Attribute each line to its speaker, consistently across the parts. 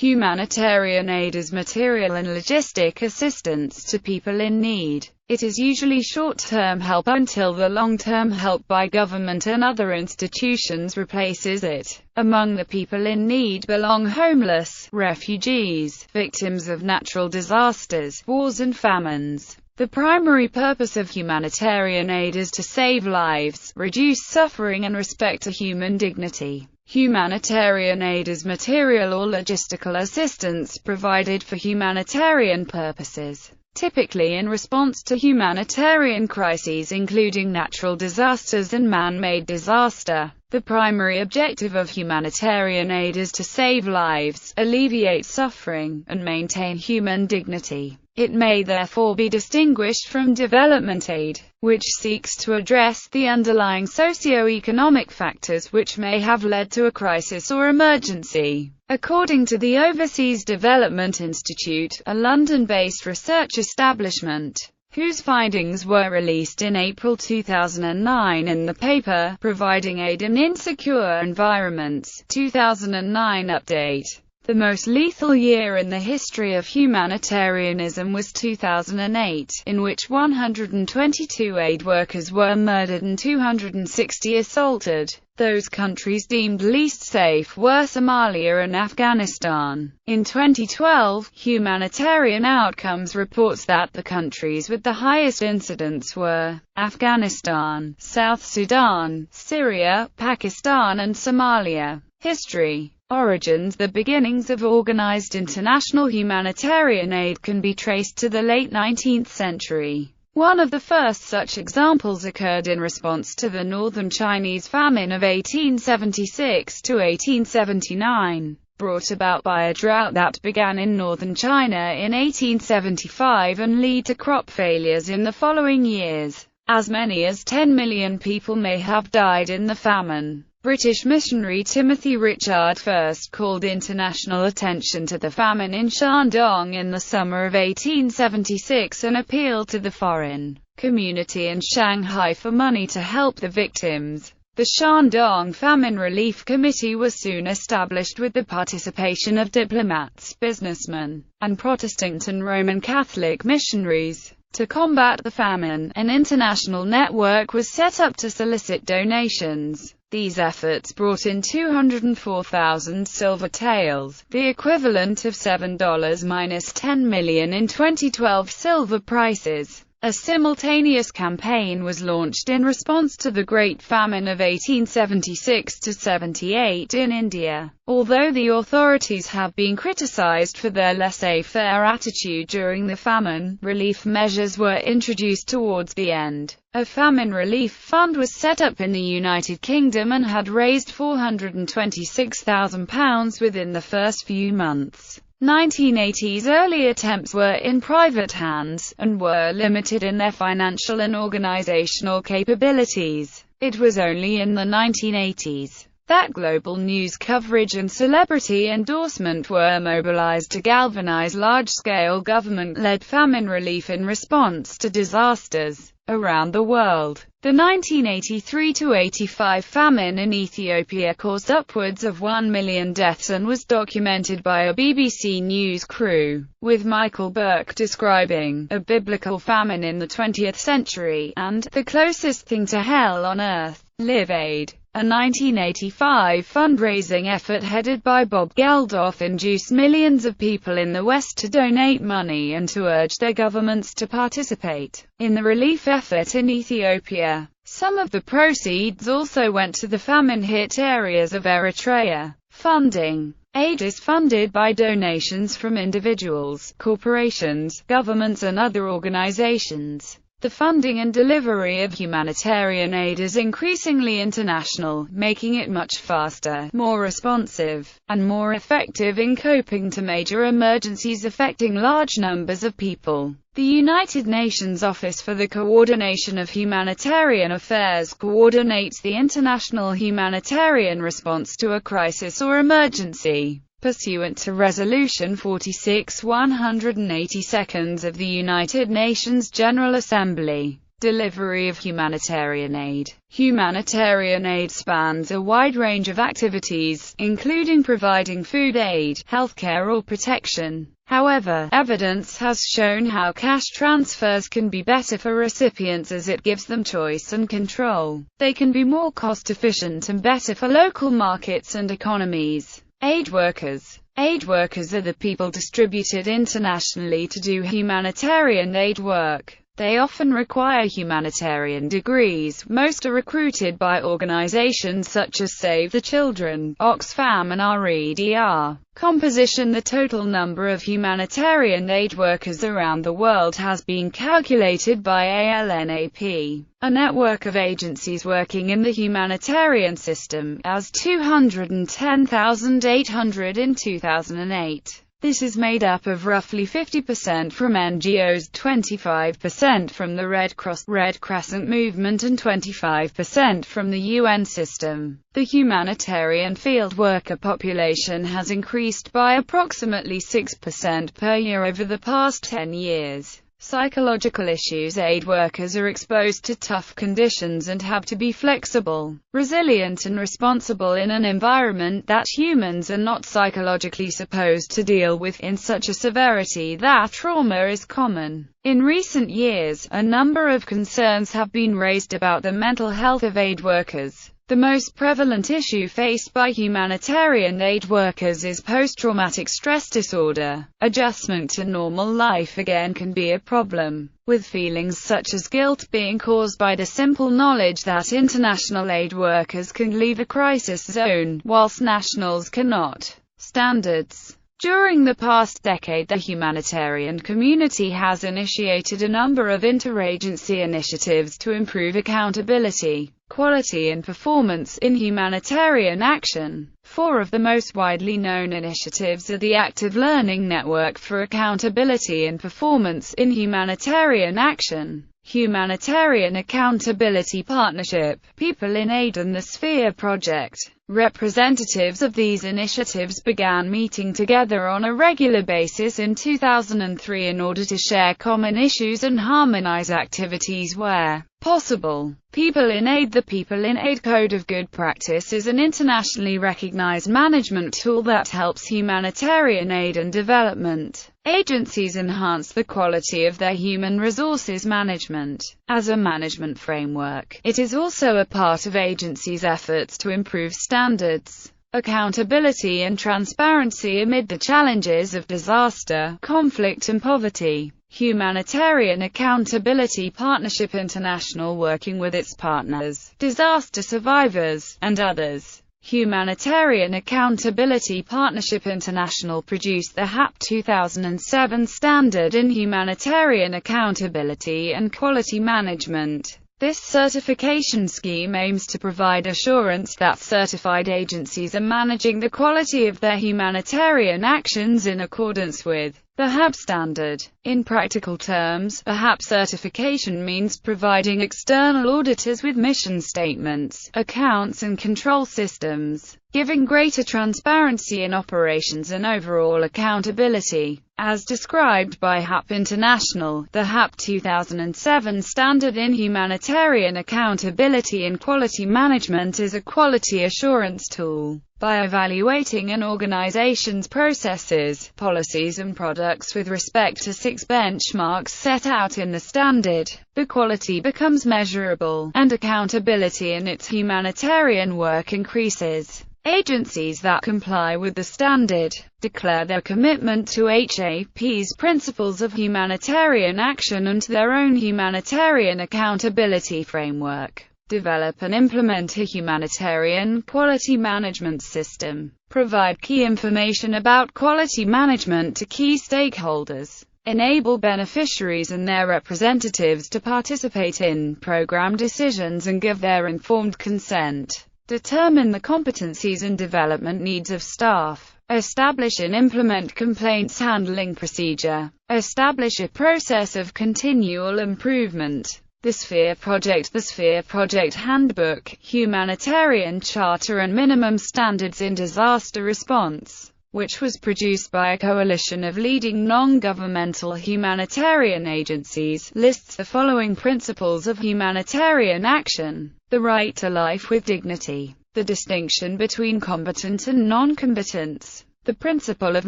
Speaker 1: Humanitarian aid is material and logistic assistance to people in need. It is usually short-term help until the long-term help by government and other institutions replaces it. Among the people in need belong homeless, refugees, victims of natural disasters, wars and famines. The primary purpose of humanitarian aid is to save lives, reduce suffering and respect human dignity. Humanitarian aid is material or logistical assistance provided for humanitarian purposes, typically in response to humanitarian crises including natural disasters and man-made disaster. The primary objective of humanitarian aid is to save lives, alleviate suffering, and maintain human dignity. It may therefore be distinguished from development aid, which seeks to address the underlying socio-economic factors which may have led to a crisis or emergency. According to the Overseas Development Institute, a London-based research establishment, whose findings were released in April 2009 in the paper, Providing Aid in Insecure Environments, 2009 update. The most lethal year in the history of humanitarianism was 2008, in which 122 aid workers were murdered and 260 assaulted. Those countries deemed least safe were Somalia and Afghanistan. In 2012, Humanitarian Outcomes reports that the countries with the highest incidence were Afghanistan, South Sudan, Syria, Pakistan and Somalia. History. Origins. The beginnings of organized international humanitarian aid can be traced to the late 19th century. One of the first such examples occurred in response to the Northern Chinese famine of 1876 to 1879, brought about by a drought that began in northern China in 1875 and led to crop failures in the following years. As many as 10 million people may have died in the famine. British missionary Timothy Richard first called international attention to the famine in Shandong in the summer of 1876 and appealed to the foreign community in Shanghai for money to help the victims. The Shandong Famine Relief Committee was soon established with the participation of diplomats, businessmen, and Protestant and Roman Catholic missionaries. To combat the famine, an international network was set up to solicit donations. These efforts brought in 204,000 silver taels, the equivalent of $7-10 million in 2012 silver prices. A simultaneous campaign was launched in response to the Great Famine of 1876–78 in India. Although the authorities have been criticized for their laissez-faire attitude during the famine, relief measures were introduced towards the end. A famine relief fund was set up in the United Kingdom and had raised £426,000 within the first few months. 1980s early attempts were in private hands, and were limited in their financial and organizational capabilities. It was only in the 1980s that global news coverage and celebrity endorsement were mobilized to galvanize large-scale government-led famine relief in response to disasters around the world. The 1983–85 famine in Ethiopia caused upwards of 1 million deaths and was documented by a BBC News crew, with Michael Burke describing a biblical famine in the 20th century and the closest thing to hell on earth. Live Aid, a 1985 fundraising effort headed by Bob Geldof, induced millions of people in the West to donate money and to urge their governments to participate in the relief effort in Ethiopia. Some of the proceeds also went to the famine-hit areas of Eritrea. Funding. Aid is funded by donations from individuals, corporations, governments and other organizations. The funding and delivery of humanitarian aid is increasingly international, making it much faster, more responsive, and more effective in coping to major emergencies affecting large numbers of people. The United Nations Office for the Coordination of Humanitarian Affairs coordinates the international humanitarian response to a crisis or emergency. Pursuant to Resolution 46/182 of the United Nations General Assembly, Delivery of humanitarian aid. Humanitarian aid spans a wide range of activities, including providing food aid, healthcare or protection. However, evidence has shown how cash transfers can be better for recipients as it gives them choice and control. They can be more cost-efficient and better for local markets and economies. Aid workers. Aid workers are the people distributed internationally to do humanitarian aid work. They often require humanitarian degrees. Most are recruited by organizations such as Save the Children, Oxfam and REDR. Composition. The total number of humanitarian aid workers around the world has been calculated by ALNAP, a network of agencies working in the humanitarian system, as 210,800 in 2008. This is made up of roughly 50% from NGOs, 25% from the Red Cross, Red Crescent movement and 25% from the UN system. The humanitarian field worker population has increased by approximately 6% per year over the past 10 years. Psychological issues. Aid workers are exposed to tough conditions and have to be flexible, resilient and responsible in an environment that humans are not psychologically supposed to deal with in such a severity that trauma is common. In recent years, a number of concerns have been raised about the mental health of aid workers. The most prevalent issue faced by humanitarian aid workers is post-traumatic stress disorder. Adjustment to normal life again can be a problem, with feelings such as guilt being caused by the simple knowledge that international aid workers can leave a crisis zone, whilst nationals cannot. Standards. During the past decade, the humanitarian community has initiated a number of interagency initiatives to improve accountability, quality and performance in humanitarian action. Four of the most widely known initiatives are the Active Learning Network for Accountability and Performance in Humanitarian Action, Humanitarian Accountability Partnership, People in Aid and the Sphere Project. Representatives of these initiatives began meeting together on a regular basis in 2003 in order to share common issues and harmonize activities where possible. People in Aid. The People in Aid Code of Good Practice is an internationally recognized management tool that helps humanitarian aid and development agencies enhance the quality of their human resources management. As a management framework, it is also a part of agencies' efforts to improve standards, accountability and transparency amid the challenges of disaster, conflict and poverty. Humanitarian Accountability Partnership International, working with its partners, disaster survivors, and others. Humanitarian Accountability Partnership International produced the HAP 2007 Standard in Humanitarian Accountability and Quality Management. This certification scheme aims to provide assurance that certified agencies are managing the quality of their humanitarian actions in accordance with the HAP standard. In practical terms, a HAP certification means providing external auditors with mission statements, accounts and control systems, giving greater transparency in operations and overall accountability. As described by HAP International, the HAP 2007 Standard in Humanitarian Accountability and Quality Management is a quality assurance tool. By evaluating an organization's processes, policies and products with respect to 6 benchmarks set out in the standard, the quality becomes measurable, and accountability in its humanitarian work increases. Agencies that comply with the standard declare their commitment to HAP's principles of humanitarian action and to their own humanitarian accountability framework. Develop and implement a humanitarian quality management system. Provide key information about quality management to key stakeholders. Enable beneficiaries and their representatives to participate in program decisions and give their informed consent. Determine the competencies and development needs of staff. Establish and implement complaints handling procedure. Establish a process of continual improvement. The Sphere Project Handbook, Humanitarian Charter and Minimum Standards in Disaster Response. which was produced by a coalition of leading non-governmental humanitarian agencies, lists the following principles of humanitarian action: the right to life with dignity, the distinction between combatant and non-combatants, the principle of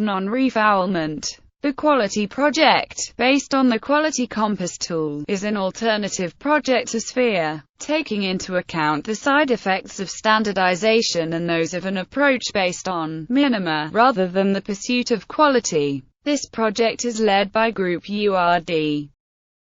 Speaker 1: non-refoulement. The Quality Project, based on the Quality Compass tool, is an alternative project to Sphere, taking into account the side effects of standardization and those of an approach based on minima, rather than the pursuit of quality. This project is led by Group URD.